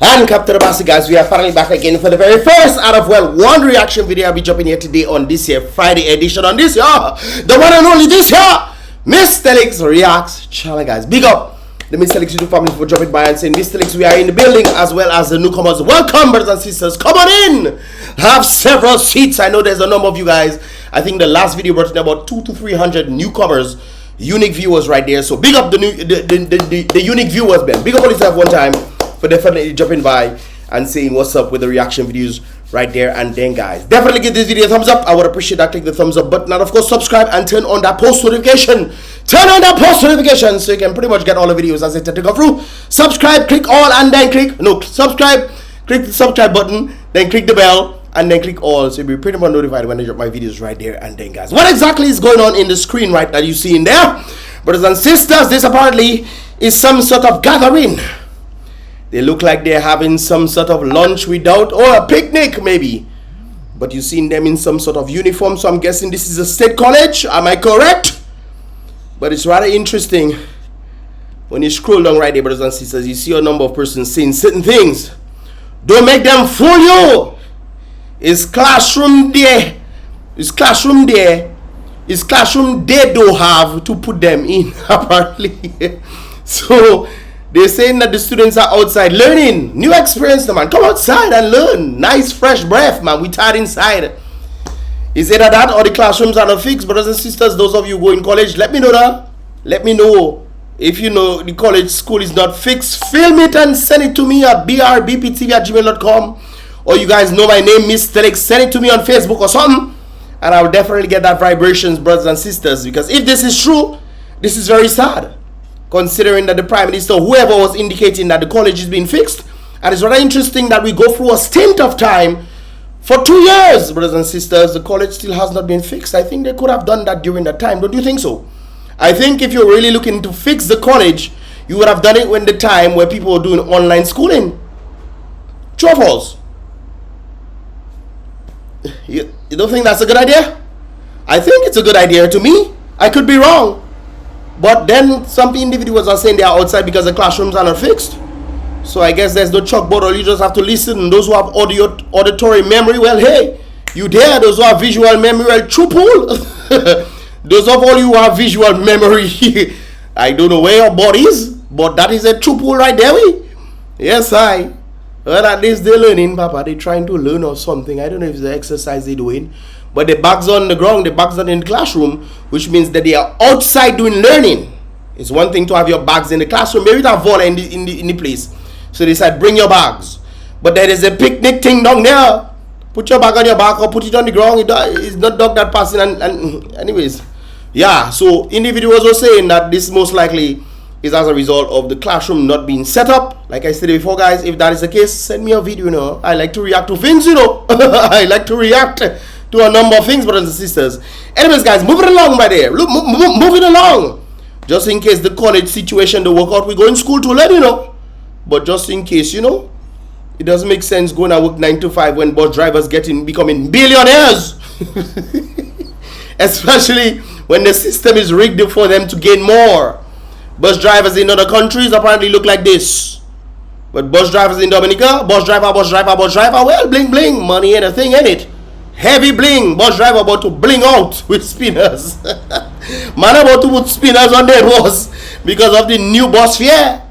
And Captain Abasi, guys, we are finally back again for the very first out of one reaction video. I'll be dropping here today on this here Friday edition on this year, the one and only this year, Mystelics Reacts channel, guys. Big up the Mystelics YouTube family for dropping by and saying, Mystelics, we are in the building, as well as the newcomers. Welcome, brothers and sisters. Come on in. Have several seats. I know there's a number of you guys. I think the last video brought in about 200 to 300 newcomers, unique viewers right there. So big up the unique viewers, man. Big up on yourself one time for definitely dropping by and saying what's up with the reaction videos right there. And then, guys, definitely give this video a thumbs up. I would appreciate that. Click the thumbs up button, and of course subscribe and turn on that post notification. Turn on that post notification so you can pretty much get all the videos as they tend to go through. Subscribe, click all, and then subscribe, click the subscribe button, then click the bell, and then click all, so you'll be pretty much notified when I drop my videos right there. And then, guys, what exactly is going on in the screen right that you see in there, brothers and sisters? This apparently is some sort of gathering. They look like they're having some sort of lunch without, or a picnic maybe. But you've seen them in some sort of uniform, so I'm guessing this is a state college. Am I correct? But it's rather interesting. When you scroll down right there, brothers and sisters, you see a number of persons saying certain things. Don't make them fool you. It's classroom there. It's classroom there. It's classroom they don't have to put them in, apparently. So they're saying that the students are outside learning. New experience, man. Come outside and learn. Nice, fresh breath, man. We tired inside. Is either that or the classrooms are not fixed? Brothers and sisters, those of you who go in college, let me know that. Let me know. If you know the college school is not fixed, film it and send it to me at BrBpTV@gmail.com. Or you guys know my name, Mystelics. Send it to me on Facebook or something. And I will definitely get that vibrations, brothers and sisters. Because if this is true, this is very sad, considering that the Prime Minister, whoever, was indicating that the college is being fixed. And it's rather interesting that we go through a stint of time for 2 years, brothers and sisters. The college still has not been fixed. I think they could have done that during that time. Don't you think so? I think if you're really looking to fix the college, you would have done it when the time where people were doing online schooling. True or false? You don't think that's a good idea? I think it's a good idea to me. I could be wrong. But then some individuals are saying they are outside because the classrooms are not fixed. So I guess there's no chalkboard, or you just have to listen. And those who have auditory memory, well, hey, you there. Those who have visual memory, well, true pool. Those of all you who have visual memory, I don't know where your body is, but that is a true pool right there. Yes, I. Well, at least they're learning, Papa. They're trying to learn or something. I don't know if it's the exercise they're doing. But the bags on the ground, the bags are in the classroom, which means that they are outside doing learning. It's one thing to have your bags in the classroom, maybe that vola in the place. So they said, bring your bags. But there is a picnic thing down there. Put your bag on your back or put it on the ground. It's not dog that passing. And anyways, yeah. So individuals were saying that this most likely is as a result of the classroom not being set up. Like I said before, guys, if that is the case, send me a video. You know, I like to react to things. You know, I like to react to a number of things, brothers and sisters. Anyways, guys, moving along by there. Look, moving along. Just in case the college situation don't work out, we go in school to learn, you know. But just in case, you know, it doesn't make sense going to work 9 to 5 when bus drivers becoming billionaires. Especially when the system is rigged for them to gain more. Bus drivers in other countries apparently look like this. But bus drivers in Dominica, bus driver, well, bling bling, money ain't a thing, ain't it? Heavy bling, bus driver about to bling out with spinners. Man about to put spinners on their bus because of the new bus fare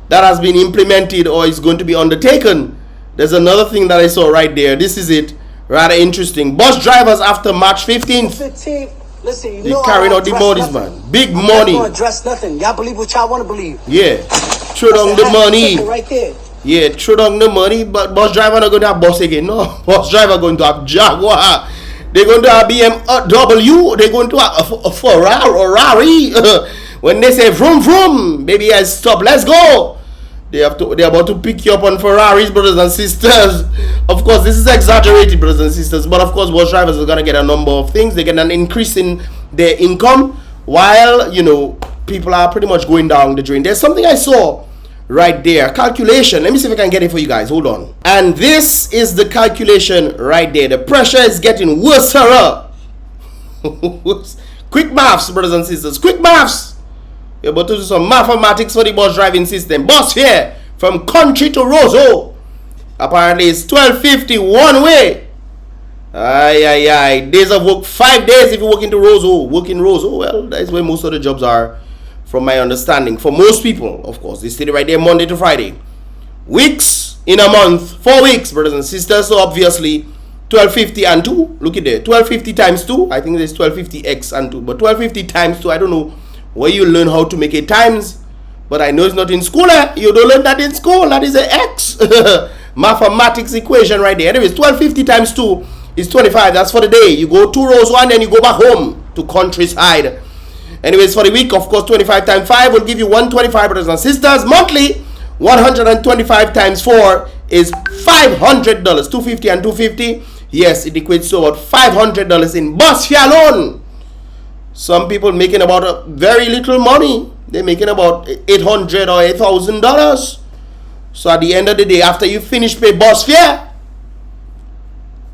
that has been implemented or is going to be undertaken. There's another thing that I saw right there. This is it. Rather interesting. Bus drivers after March 15th. Listen, they carrying out the monies, man. Big money. I'm not address nothing. Y'all believe what y'all want to believe. Yeah. Throw down the money. Right there. Yeah, throw down the money, but bus driver not going to have bus again. No, bus driver going to have Jaguar. They're going to have BMW. They're going to have a Ferrari. When they say vroom vroom, baby, I stop. Let's go. They're about to pick you up on Ferraris, brothers and sisters. Of course, this is exaggerated, brothers and sisters. But of course, bus drivers are gonna get a number of things. They get an increase in their income, while you know people are pretty much going down the drain. There's something I saw right there. Calculation. Let me see if I can get it for you guys. Hold on. And this is the calculation right there. The pressure is getting worse. Quick maths, brothers and sisters. Quick maths. You're about to do some mathematics for the bus driving system. Bus here from country to Roseau. Apparently it's $12.50 one way. Aye. Days of work, 5 days if you work into Roseau. Well, that's where most of the jobs are, from my understanding. For most people, of course, they stay right there Monday to Friday. Weeks in a month, 4 weeks, brothers and sisters. So obviously, $12.50 and 2. Look at there, $12.50 times 2. I think there's $12.50x and 2, but $12.50 times 2. I don't know where you learn how to make it times, but I know it's not in school. You don't learn that in school. That is an X mathematics equation right there. Anyways, $12.50 times 2 is 25. That's for the day. You go 2 rows, 1, then you go back home to countryside. Anyways, for the week, of course, 25 times 5 will give you 125, brothers and sisters. Monthly, 125 times 4 is $500. $250 and $250. Yes, it equates to about $500 in bus fare alone. Some people making about very little money. They're making about $800 or $8,000. So at the end of the day, after you finish pay bus fare,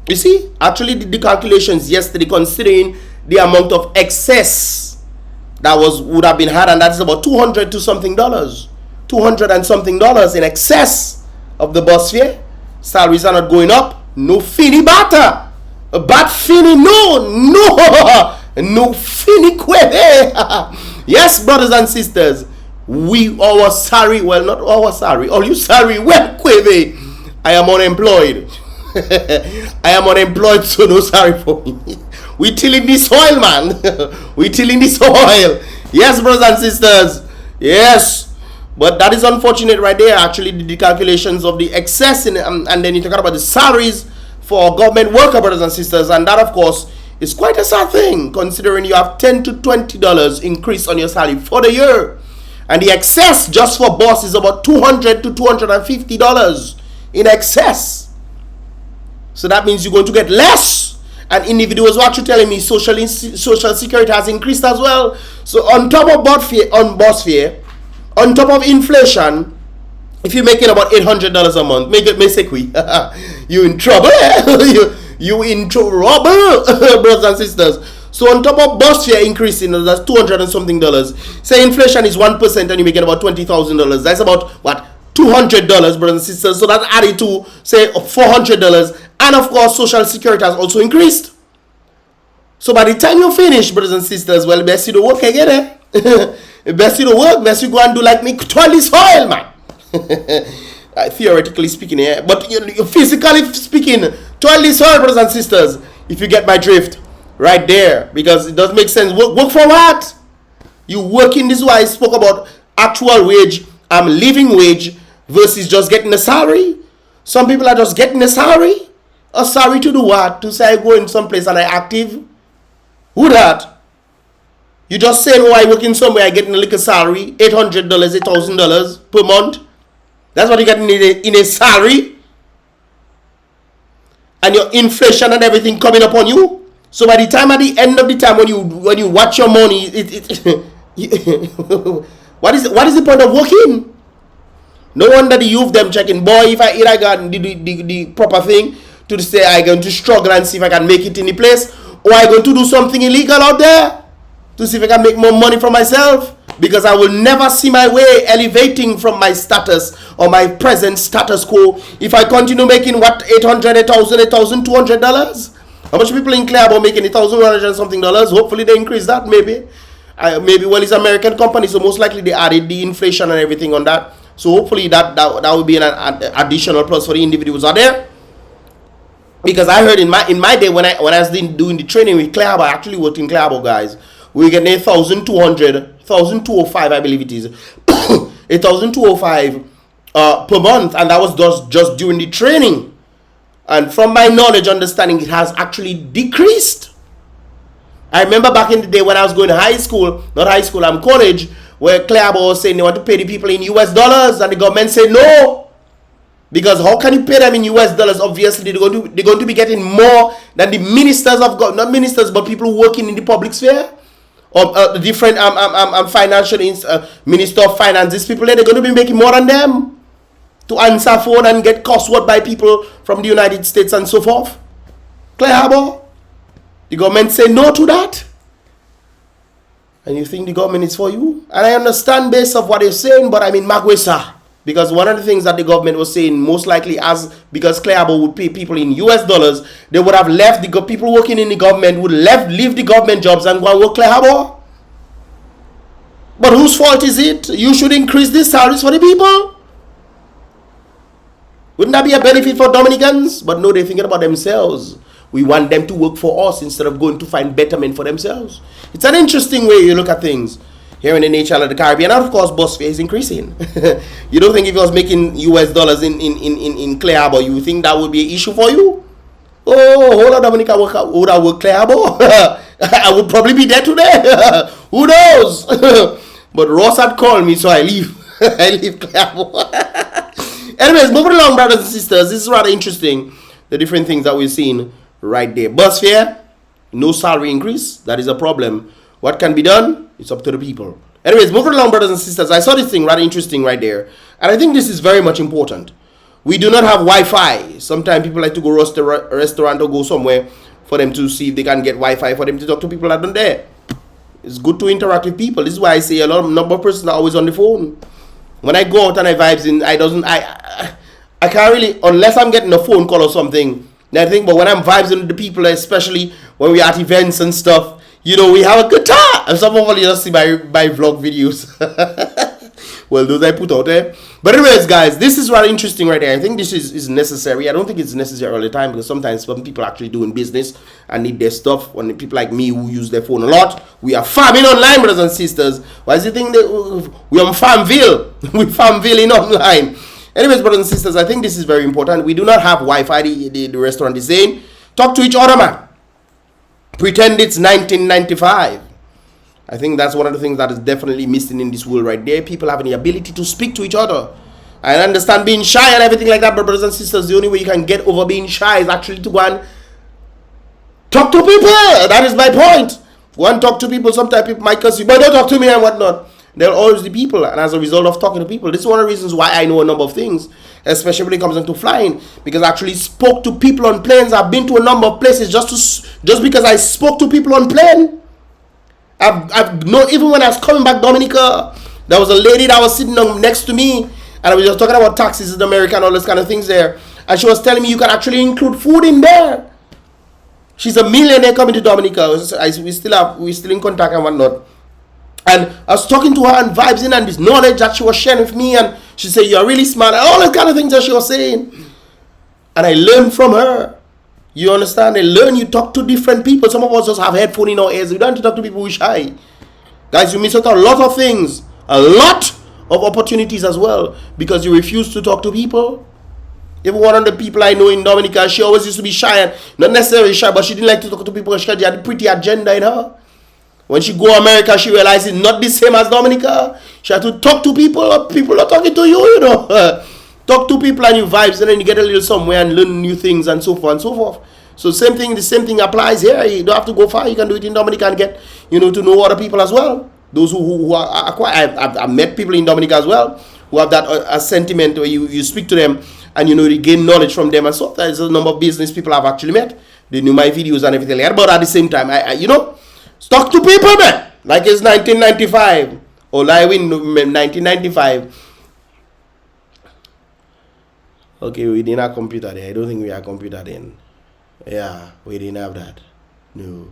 you see, actually did the calculations yesterday considering the amount of excess that would have been had, and that's about $200 to something dollars. $200 and something dollars in excess of the bus fare. Salaries are not going up. No finny batter. Bat finny, no finny kwebe. Yes, brothers and sisters, our sorry, well, not our sorry, all you sorry, well, kwebe, I am unemployed. I am unemployed, so no sorry for me. We tilling this oil, man. We tilling this oil. Yes, brothers and sisters. Yes. But that is unfortunate right there. Actually, the calculations of the excess and then you talk about the salaries for government worker, brothers and sisters, and that, of course, is quite a sad thing considering you have $10 to $20 increase on your salary for the year, and the excess just for boss is about $200 to $250 in excess. So that means you're going to get less. And individuals were actually telling me social security has increased as well. So on top of bus fare, on top of inflation, if you're making about $800 a month, you in trouble. you in trouble, brothers and sisters. So on top of bus fare increasing, that's $200 and something dollars. Say inflation is 1% and you're making about $20,000. That's about what? $200, brothers and sisters. So that's added to say $400, and of course social security has also increased. So by the time you finish, brothers and sisters, well, best you don't work again, best you don't work, best you go and do like me, twirl this oil, man. Theoretically speaking, yeah, but physically speaking, twirl this oil, brothers and sisters. If you get my drift, right there, because it doesn't make sense. Work for what? You working this way. I spoke about actual wage, living wage versus just getting a salary. Some people are just getting a salary. A salary to do what? To say I go in some place and I active. Who that? You just saying, oh, I work in somewhere, I get a little salary, $800, $8,000 per month. That's what you get in a salary. And your inflation and everything coming upon you. So by the time, at the end of the time, when you watch your money, what is the point of working? No wonder the youth them checking, boy, if I got the proper thing to say I'm going to struggle and see if I can make it in the place, or I'm going to do something illegal out there to see if I can make more money for myself, because I will never see my way elevating from my status or my present status quo if I continue making what, $800, $1,000, $1,200. How much people in Clare are making $1,100 and something dollars? Hopefully they increase that, maybe. Well, it's an American company, so most likely they added the inflation and everything on that. So hopefully that will be an additional plus for the individuals out there. Because I heard in my day when I was doing the training with Clare, I actually worked in Clare, guys. We get $1,205, I believe it is, $1,205 per month, and that was just during the training. And from my knowledge, understanding, it has actually decreased. I remember back in the day when I was going to college, where Clare was saying they want to pay the people in US dollars, and the government said no. Because how can you pay them in US dollars? Obviously, they're going to be getting more than the ministers of God, not ministers, but people working in the public sphere, or different financial minister of finance. These people, they're going to be making more than them to answer phone and get cost-word by people from the United States and so forth. Clare Harbor, the government say no to that. And you think the government is for you? And I understand based on what they're saying, but I mean, Magwesa, Because one of the things that the government was saying, most likely, because Clearbo would pay people in US dollars, they would have left people working in the government would leave the government jobs and go and work Clearbo. But whose fault is it? You should increase the salaries for the people. Wouldn't that be a benefit for Dominicans? But no, they're thinking about themselves. We want them to work for us instead of going to find betterment for themselves. It's an interesting way you look at things here in the nature of the Caribbean. And of course, bus fare is increasing. You don't think if you was making US dollars in Clearbo, you think that would be an issue for you? Oh, hold on, Dominica, would I work Clearbo? I would probably be there today. Who knows? But Ross had called me, so I leave. I leave Clearbo. Anyways, moving along, brothers and sisters. This is rather interesting. The different things that we're seeing right there. Bus fare, no salary increase. That is a problem. What can be done? It's up to the people. Anyways, moving along, brothers and sisters. I saw this thing rather interesting right there. And I think this is very much important. We do not have Wi-Fi. Sometimes people like to go to a restaurant or go somewhere for them to see if they can get Wi-Fi, for them to talk to people that are not there. It's good to interact with people. This is why I say a number of persons are always on the phone. When I go out and I vibes in, I can't really, unless I'm getting a phone call or something. I think, but when I'm vibes with the people, especially when we're at events and stuff, you know, we have a good time. And some of you just see my vlog videos. Well, those I put out there. But anyways, guys, this is rather interesting right there. I think this is necessary. I don't think it's necessary all the time, because sometimes some people are actually doing business and need their stuff. When people like me who use their phone a lot, we are farming online, brothers and sisters. Why is the thing that we're on Farmville? We Farmville in online. Anyways, brothers and sisters, I think this is very important. We do not have Wi-Fi. The restaurant is saying, talk to each other, man. Pretend it's 1995. I think that's one of the things that is definitely missing in this world right there. People having the ability to speak to each other. I understand being shy and everything like that, but brothers and sisters, the only way you can get over being shy is actually to go and talk to people. That is my point. Go and talk to people. Sometimes people might curse you, but don't talk to me and whatnot. There are always the people, and as a result of talking to people, this is one of the reasons why I know a number of things, especially when it comes into flying, because I actually spoke to people on planes. I've been to a number of places just because I spoke to people on plane. I've known, even when I was coming back Dominica, there was a lady that was sitting next to me, and I was just talking about taxes in America and all those kind of things there, and she was telling me you can actually include food in there. She's a millionaire coming to Dominica. We're still in contact and whatnot. And I was talking to her and vibes in, and this knowledge that she was sharing with me, and she said, you're really smart, and all those kind of things that she was saying. And I learned from her. You understand? I learn, you talk to different people. Some of us just have headphones in our ears. We don't have to talk to people who are shy. Guys, you miss out a lot of things. A lot of opportunities as well, because you refuse to talk to people. Even one of the people I know in Dominica, she always used to be shy, and not necessarily shy, but she didn't like to talk to people because she had a pretty agenda in her. When she go to America, she realized it's not the same as Dominica. She had to talk to people. People are talking to you, you know. Talk to people and you vibes, and then you get a little somewhere and learn new things and so forth and so forth. So the same thing applies here. You don't have to go far. You can do it in Dominica and get, to know other people as well. Those who are quite, I've met people in Dominica as well who have that a sentiment where you speak to them and you gain knowledge from them, and so there's a number of business people I've actually met. They knew my videos and everything like that. But at the same time, I talk to people, man. Like it's 1995 or like in 1995. Okay, we didn't have computer there. I don't think we had computer then. Yeah, we didn't have that. No.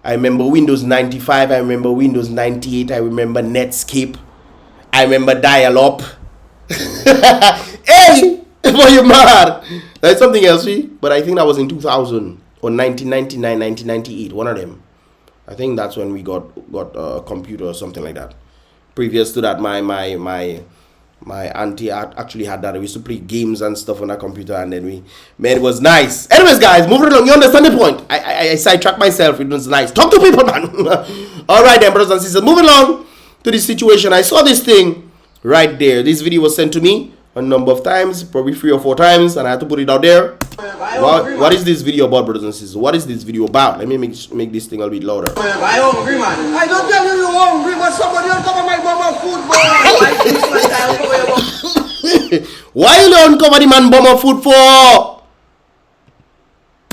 I remember Windows 95. I remember Windows 98. I remember Netscape. I remember Dial-Up. Hey! Boy, you mad? That's something else, see? But I think that was in 2000 or 1999, 1998. One of them. I think that's when we got a computer or something like that. Previous to that, my auntie actually had that. We used to play games and stuff on our computer, and then it was nice. Anyways, guys, moving along. You understand the point? I sidetracked myself. It was nice. Talk to people, man. All right, then, brothers and sisters. Moving along to this situation. I saw this thing right there. This video was sent to me a number of times, probably 3 or 4 times, and I had to put it out there. What is this video about, brothers and sisters? What is this video about? Let me make this thing a little bit louder. I hungry, man. I don't tell you you're hungry, but somebody on top of my bomb of food, boy. Why you don't cover the man bomb of food for?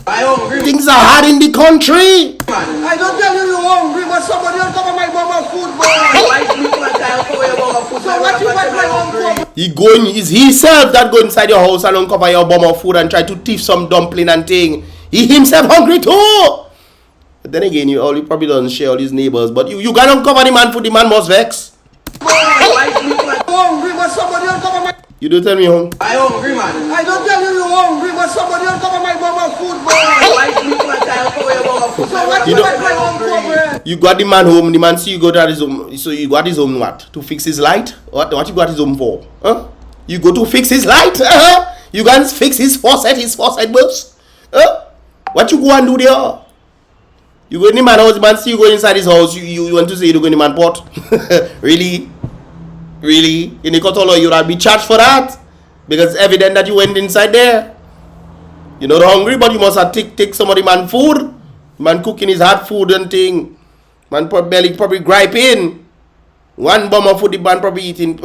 I hungry. Things are hard in the country. I don't tell you you're hungry, but somebody on top of my bomb of food, boy. what you want my mom for? Is he himself that go inside your house and uncover your bomb of food and try to thief some dumpling and thing? He himself hungry too. But then again, you probably doesn't share all his neighbors. But you gotta uncover the man food, the man must vex. Hungry, but somebody uncover my. You don't tell me home. I hungry, man. I don't tell you hungry, but somebody uncover my bomb of food, boy. So what you want my mom for, bro? You got the man home. The man see you go to his home. So you got his home what? To fix his light? What you got his home for? Huh? You go to fix his light? You go and fix his faucet bulbs? What you go and do there? You go in the man house, the man see you go inside his house, you want to say you go in the man pot? Really? Really? In the court of law, you'll be charged for that? Because it's evident that you went inside there. You're not hungry, but you must have take some of the man food. Man cooking his hot food and thing. Man probably griping. One bomb of food the man probably eating.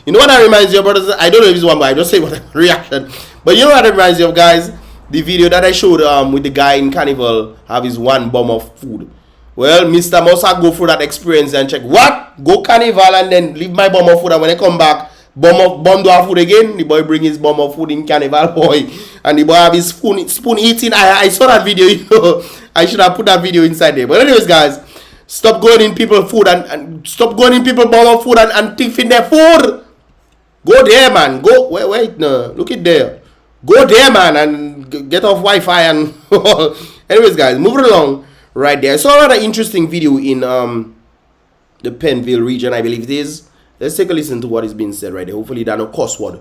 You know what that reminds you of, brothers? I don't know if it's one, but I just say what reaction. But you know what that reminds you of, guys? The video that I showed with the guy in Carnival have his one bomb of food. Well, Mr. Mosa go through that experience and check what? Go Carnival and then leave my bomb of food, and when I come back, bomb do have food again. The boy bring his bomb of food in Carnival, boy. And the boy have his spoon eating. I saw that video, you know. I should have put that video inside there. But anyways, guys, stop going in people's food and stop going in people's bomb of food and thieving their food. Go there, man. Go wait no. Look it there. Go there, man, and get off Wi-Fi and anyways, guys, moving along right there. I saw another interesting video in the Penville region, I believe it is. Let's take a listen to what is being said right there. Hopefully that's no cuss word.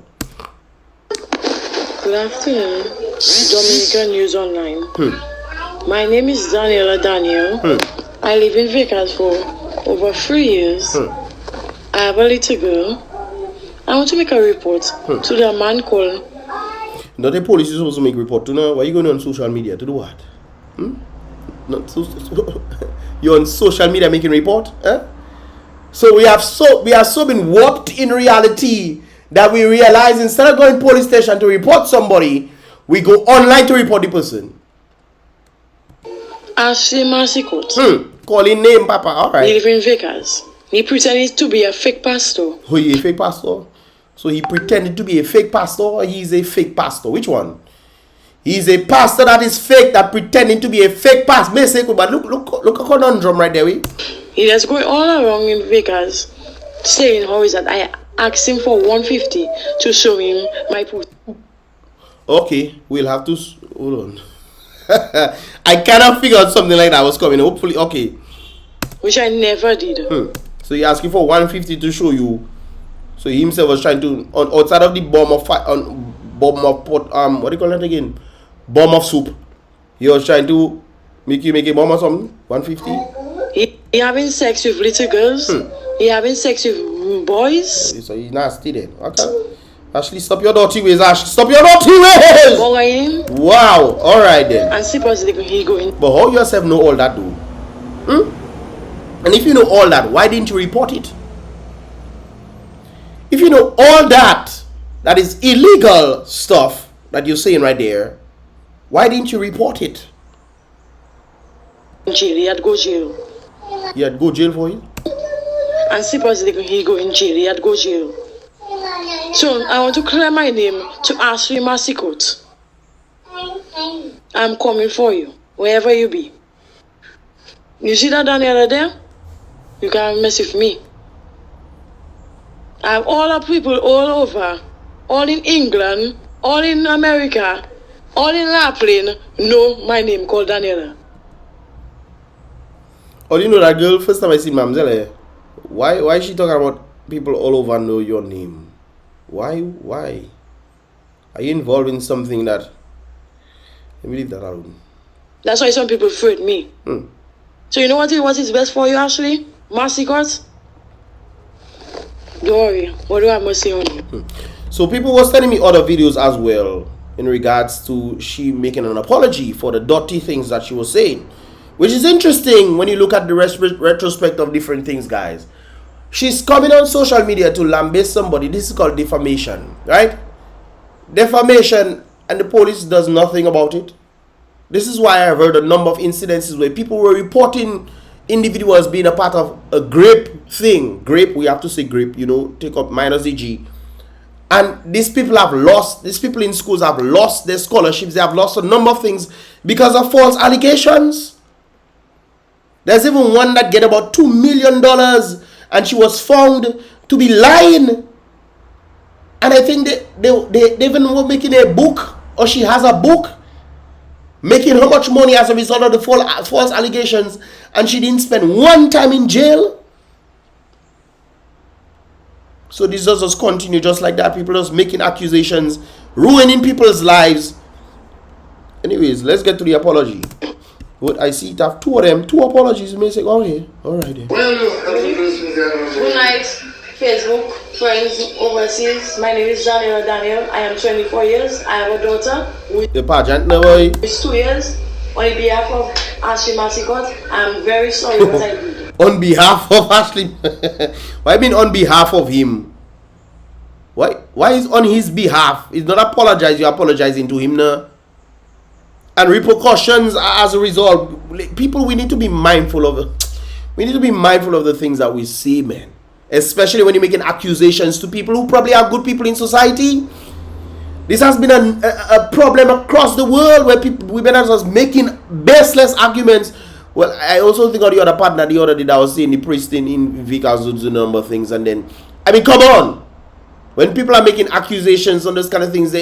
Good afternoon, Dominica News Online. My name is Daniel. I live in Vickers for over 3 years. I have a little girl. I want to make a report to the man called. Not the police is supposed to make a report to know. Why are you going on social media to do what? Not you're on social media making report? So we have so been warped in reality that we realize instead of going police station to report somebody, we go online to report the person. Ashley Massicot. Calling name, Papa. All right. He live in Vickers. He pretended to be a fake pastor. Who is a fake pastor? So he pretended to be a fake pastor, or he's a fake pastor? Which one? He's a pastor that is fake, that pretending to be a fake pastor. But look a conundrum right there. He is going all around in Vickers saying how is that I asked him for 150 to show him my put. Okay, we'll have to hold on. I cannot figure out something like that was coming. Hopefully, okay. Which I never did. So he asking for 150 to show you. So he himself was trying to outside of the bomb of what do you call that again? Bomb of soup. He was trying to make a bomb or something. 150. He having sex with little girls. He having sex with boys. So he's nasty then. Okay. Ashley, stop your dirty ways, Ashley. Stop your dirty ways! Wow. Alright then. And supposedly he going. But how yourself know all that though? And if you know all that, why didn't you report it? If you know all that is illegal stuff that you're saying right there, why didn't you report it? Jail. He had go jail. He had go jail for it? And supposedly he go in jail. He had go jail. So I want to clear my name to Ashley Massicot. I'm coming for you, wherever you be. You see that Daniela there? You can't mess with me. I have all the people all over, all in England, all in America, all in Lapland, know my name called Daniela. Oh, you know that girl, first time I see Ma'am Zelle, why is she talking about people all over know your name? Why? Are you involved in something that... Let me leave that alone. That's why some people afraid me. So you know what is best for you, Ashley? Massicot? Don't worry. What do I must say on you? So people were sending me other videos as well in regards to she making an apology for the dirty things that she was saying. Which is interesting when you look at the retrospect of different things, guys. She's coming on social media to lambaste somebody. This is called defamation, right? Defamation, and the police does nothing about it. This is why I've heard a number of incidences where people were reporting individuals being a part of a grape thing. Grape, we have to say grape, you know, take up minus the G. And these people have lost, these people in schools have lost their scholarships. They have lost a number of things because of false allegations. There's even one that get about $2 million and she was found to be lying. And I think they even were making a book, or she has a book, making how much money as a result of the false allegations, and she didn't spend one time in jail. So this does just continue just like that. People just making accusations, ruining people's lives. Anyways, let's get to the apology. What I see it have two of them, two apologies. You may say, okay, all right then. Good night, Facebook, friends overseas. My name is Daniel. I am 24 years. I have a daughter. The pageant, no boy. It's 2 years. On behalf of Ashley Masicot, I'm very sorry what I did. On behalf of Ashley? Why I mean on behalf of him? Why is on his behalf? It's not apologize, you're apologizing to him now. And repercussions as a result. People, we need to be mindful of it. We need to be mindful of the things that we say, man. Especially when you're making accusations to people who probably are good people in society. This has been a problem across the world where women are just making baseless arguments. Well, I also think of the other partner the other day that I was saying the priest in Vikas do a number of things, and then I mean, come on, when people are making accusations on those kind of things,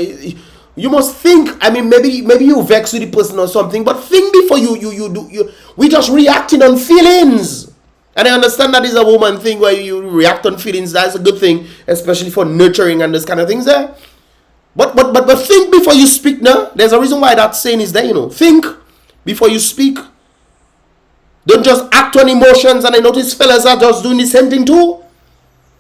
you must think. I mean, maybe you vex with the person or something, but think before you do. We just reacting on feelings, and I understand that is a woman thing where you react on feelings. That's a good thing, especially for nurturing and those kind of things there. But think before you speak now. There's a reason why that saying is there, you know. Think before you speak. Don't just act on emotions. And I notice fellas are just doing the same thing too.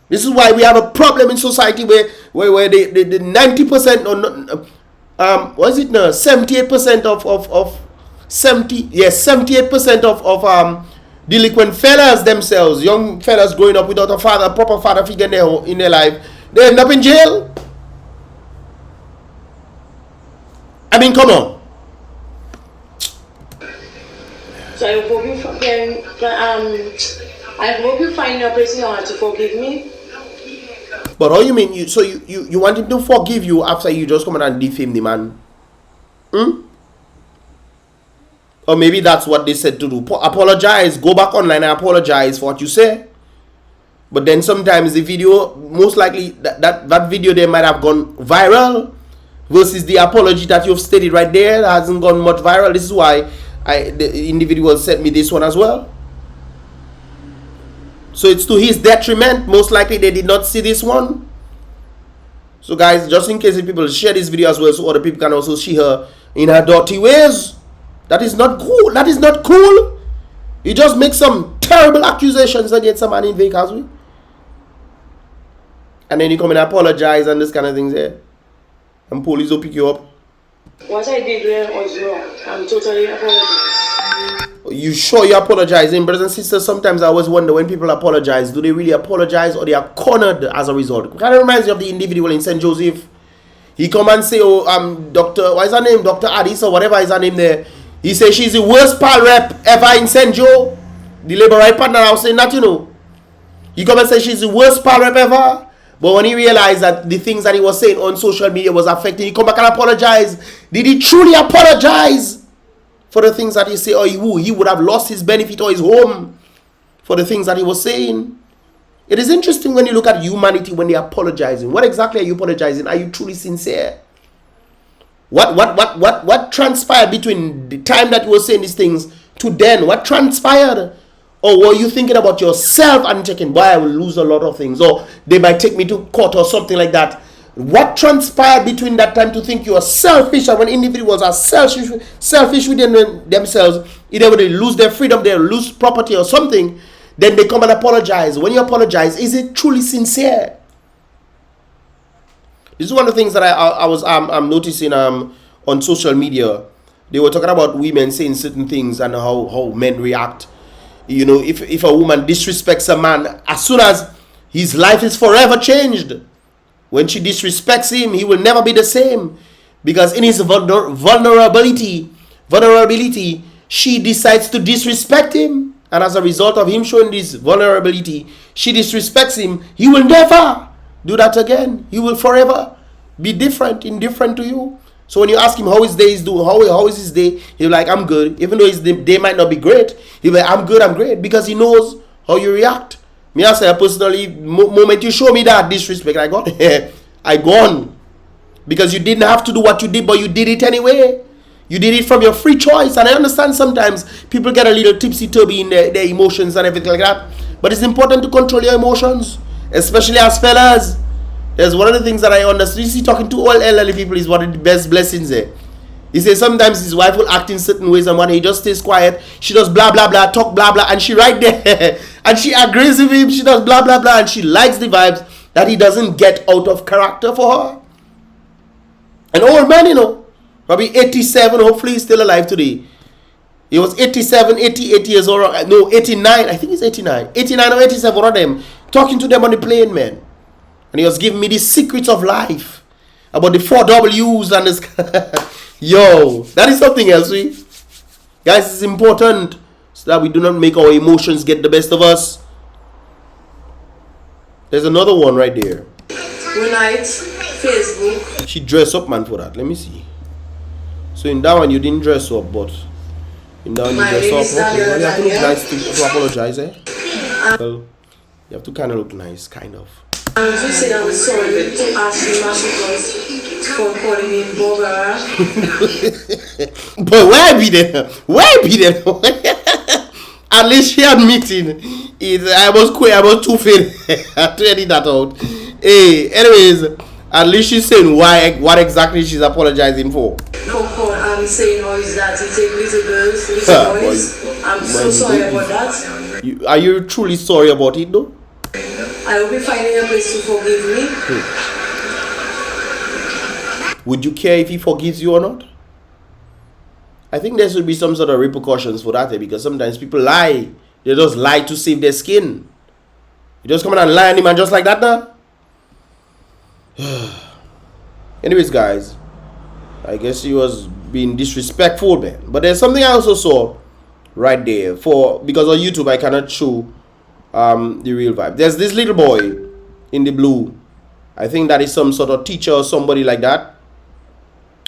This is why we have a problem in society where the 90% or what is it now? 78% of 78% of delinquent fellas themselves, young fellas growing up without a proper father figure in their life, they end up in jail. I mean, come on. So I hope you find your place in your heart to forgive me. But how you mean? You want him to forgive you after you just come and defame the man? Or maybe that's what they said to do. Apologize. Go back online and apologize for what you say. But then sometimes the video, most likely that video there might have gone viral. Versus the apology that you've stated right there that hasn't gone much viral. This is why the individual sent me this one as well. So it's to his detriment. Most likely they did not see this one. So guys, just in case if people share this video as well, so other people can also see her in her dirty ways. That is not cool. That is not cool. You just make some terrible accusations against a man in Vegas. And then you come and apologize and this kind of things there. And police will pick you up. What I did there was wrong. I'm totally apologizing. You sure you're apologizing? Brothers and sisters, sometimes I always wonder when people apologize, do they really apologize or they are cornered as a result? It kind of reminds me of the individual in St. Joseph. He come and say, Dr. What is her name? Dr. Addis or whatever is her name there. He says she's the worst pal rep ever in St. Joe. The labor right partner, I was saying that, you know. He come and say she's the worst pal rep ever. But when he realized that the things that he was saying on social media was affecting, he come back and apologize. Did he truly apologize for the things that he said? Or he would have lost his benefit or his home for the things that he was saying. It is interesting when you look at humanity when they're apologizing. What exactly are you apologizing? Are you truly sincere? What transpired between the time that you were saying these things to then? What transpired? Or were you thinking about yourself and checking, boy, I will lose a lot of things, or they might take me to court or something like that? What transpired between that time to think you are selfish? And when individuals are selfish within themselves, either they lose their freedom, they lose property or something, then they come and apologize. When you apologize, is it truly sincere? This is one of the things that I'm noticing on social media. They were talking about women saying certain things and how men react. You know, if a woman disrespects a man, as soon as his life is forever changed. When she disrespects him, he will never be the same. Because in his vulnerability, she decides to disrespect him. and as a result of him showing this vulnerability, she disrespects him, he will never do that again. He will forever be indifferent to you. So when you ask him how his day is doing, how is his day, he'll be like, I'm good. Even though his day might not be great, he'll be like, I'm good, I'm great, because he knows how you react. Me, I say personally, moment you show me that disrespect, I gone. Because you didn't have to do what you did, but you did it anyway. You did it from your free choice. And I understand sometimes people get a little tipsy-turvy in their emotions and everything like that. But it's important to control your emotions, especially as fellas. There's one of the things that I understand. You see, talking to all elderly people is one of the best blessings there. He says sometimes his wife will act in certain ways, and when he just stays quiet, she does blah blah blah, talk blah blah, and she right there and she agrees with him, she does blah blah blah, and she likes the vibes that he doesn't get out of character for her. An old man, you know, probably 87, hopefully he's still alive today. He was 87, 88 years old, no, 89, I think he's 89 or 87, one of them, talking to them on the plane, man. And he was giving me the secrets of life about the 4 W's and this. Yo, that is something else, we. Guys, it's important so that we do not make our emotions get the best of us. There's another one right there. Good night, Facebook. She dressed up, man, for that. Let me see. So in that one, you didn't dress up, but in that one, you dress up. Okay, well, you have to look nice to apologize, eh? Well, you have to kind of look nice, kind of. I'm just saying I'm sorry to ask you, because for calling me Boga. But where be there? Where be there? At least she admitting it. I was too fair to edit that out. Hey, anyways, at least she's saying what exactly she's apologizing for. I'm saying how is that you take little girls, little boys. I'm so sorry about that. Are you truly sorry about it though? I will be finding a place to forgive me. Would you care if he forgives you or not? I think there should be some sort of repercussions for that, because sometimes people lie. They just lie to save their skin. You just come in and lie on him and just like that now. Anyways, guys, I guess he was being disrespectful, man. But there's something I also saw right there. Because on YouTube I cannot show the real vibe. There's this little boy in the blue. I think that is some sort of teacher or somebody like that,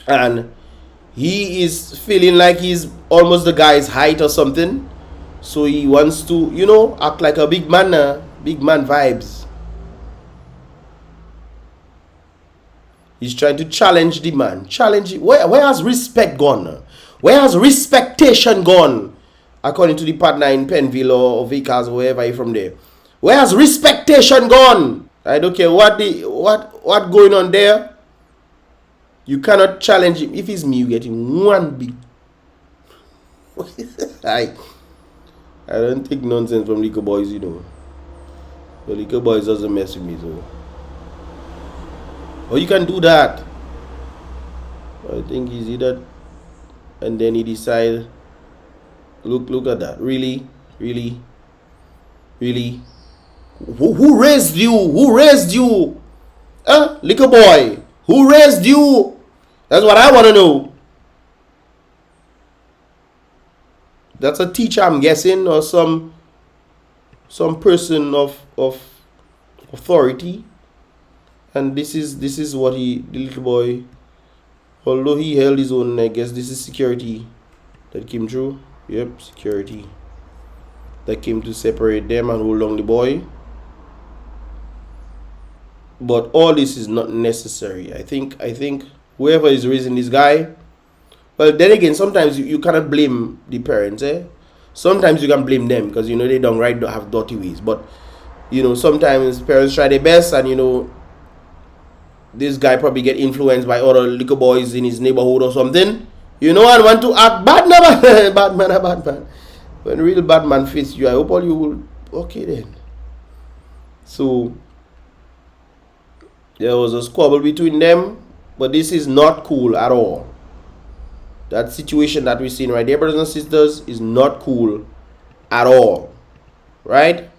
and he is feeling like he's almost the guy's height or something, so he wants to, you know, act like a big man. Big man vibes. He's trying to challenge the man. Where has respect gone? Where has respectation gone? According to the partner in Penville or Vickers or wherever you're from there. Where has respectation gone? I don't care what going on there. You cannot challenge him. If it's me, you get him one big. I don't take nonsense from little boys, you know. The little boys doesn't mess with me, so. Or you can do that. I think he's either, and then he decide. Look at that. Really? Who raised you? Who raised you? Little boy. Who raised you? That's what I want to know. That's a teacher, I'm guessing, or some person of authority. And this is what the little boy, although he held his own, I guess this is security that came through. Yep, security that came to separate them and hold on the boy. But all this is not necessary. I think whoever is raising this guy, well, then again, sometimes you cannot blame the parents, eh? Sometimes you can blame them because, you know, they don't have dirty ways. But, you know, sometimes parents try their best, and, you know, this guy probably get influenced by other little boys in his neighborhood or something. You know, and want to act bad now, bad man. When real bad man face you, I hope all you will. Okay then. So there was a squabble between them, but this is not cool at all. That situation that we're seeing right there, brothers and sisters, is not cool at all, right?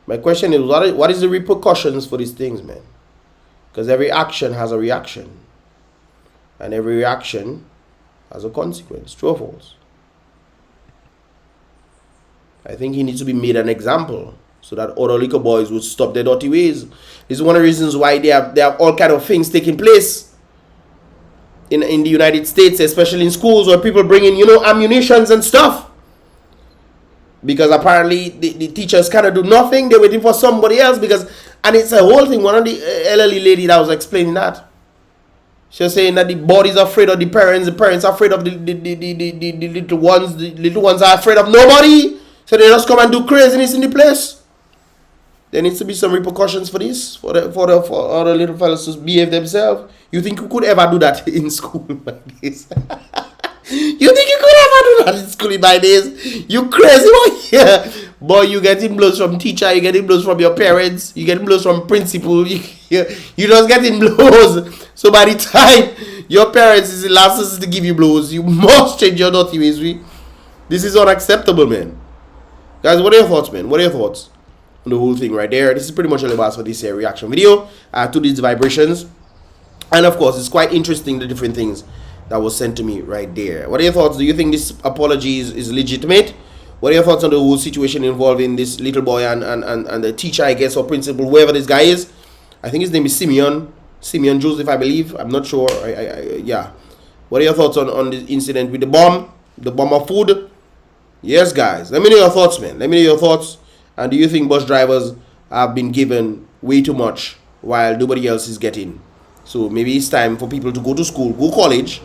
My question is, what is the repercussions for these things, man? Because every action has a reaction. And every reaction has a consequence. True or false? I think he needs to be made an example so that other liquor boys would stop their dirty ways. This is one of the reasons why they have all kind of things taking place in the United States, especially in schools where people bring in, ammunitions and stuff. Because apparently the teachers kind of do nothing. They're waiting for somebody else and it's a whole thing. One of the elderly lady that was explaining that. She was saying that the body's afraid of the parents are afraid of the little ones. The little ones are afraid of nobody. So they just come and do craziness in the place. There needs to be some repercussions for this, for other little fellas to behave themselves. You think you could ever do that in school like this? You think you could ever do that in school by this? You crazy boy? Yeah. Boy, you getting blows from teacher, you getting blows from your parents, you getting blows from principal, you just getting blows. So by the time your parents is the last to give you blows, you must change your dirty ways. This is unacceptable, man. Guys, what are your thoughts, man? What are your thoughts on the whole thing right there? This is pretty much all about for this reaction video to these vibrations. And of course, it's quite interesting, the different things that was sent to me right there. What are your thoughts? Do you think this apology is legitimate? What are your thoughts on the whole situation involving this little boy and the teacher, I guess, or principal, whoever this guy is? I think his name is Simeon Joseph, I believe. I'm not sure. Yeah. What are your thoughts on this incident with the bomb of food? Yes, guys. Let me know your thoughts, man. Let me know your thoughts. And do you think bus drivers have been given way too much while nobody else is getting? So maybe it's time for people to go to school, go college.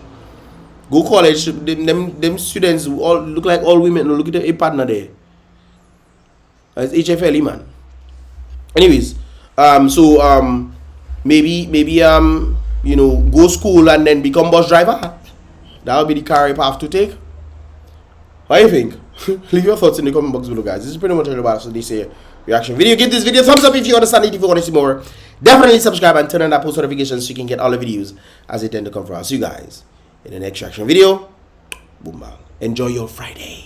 Them students all look like all women. Look at the partner there. It's HFLE, man. Anyways, maybe go school and then become bus driver. That would be the career path to take. What do you think? Leave your thoughts in the comment box below, guys. This is pretty much all about this reaction video. Give this video a thumbs up if you understand it. If you want to see more, definitely subscribe and turn on that post notifications so you can get all the videos as they tend to come from us. See you guys in the next reaction video. Boom bang. Enjoy your Friday.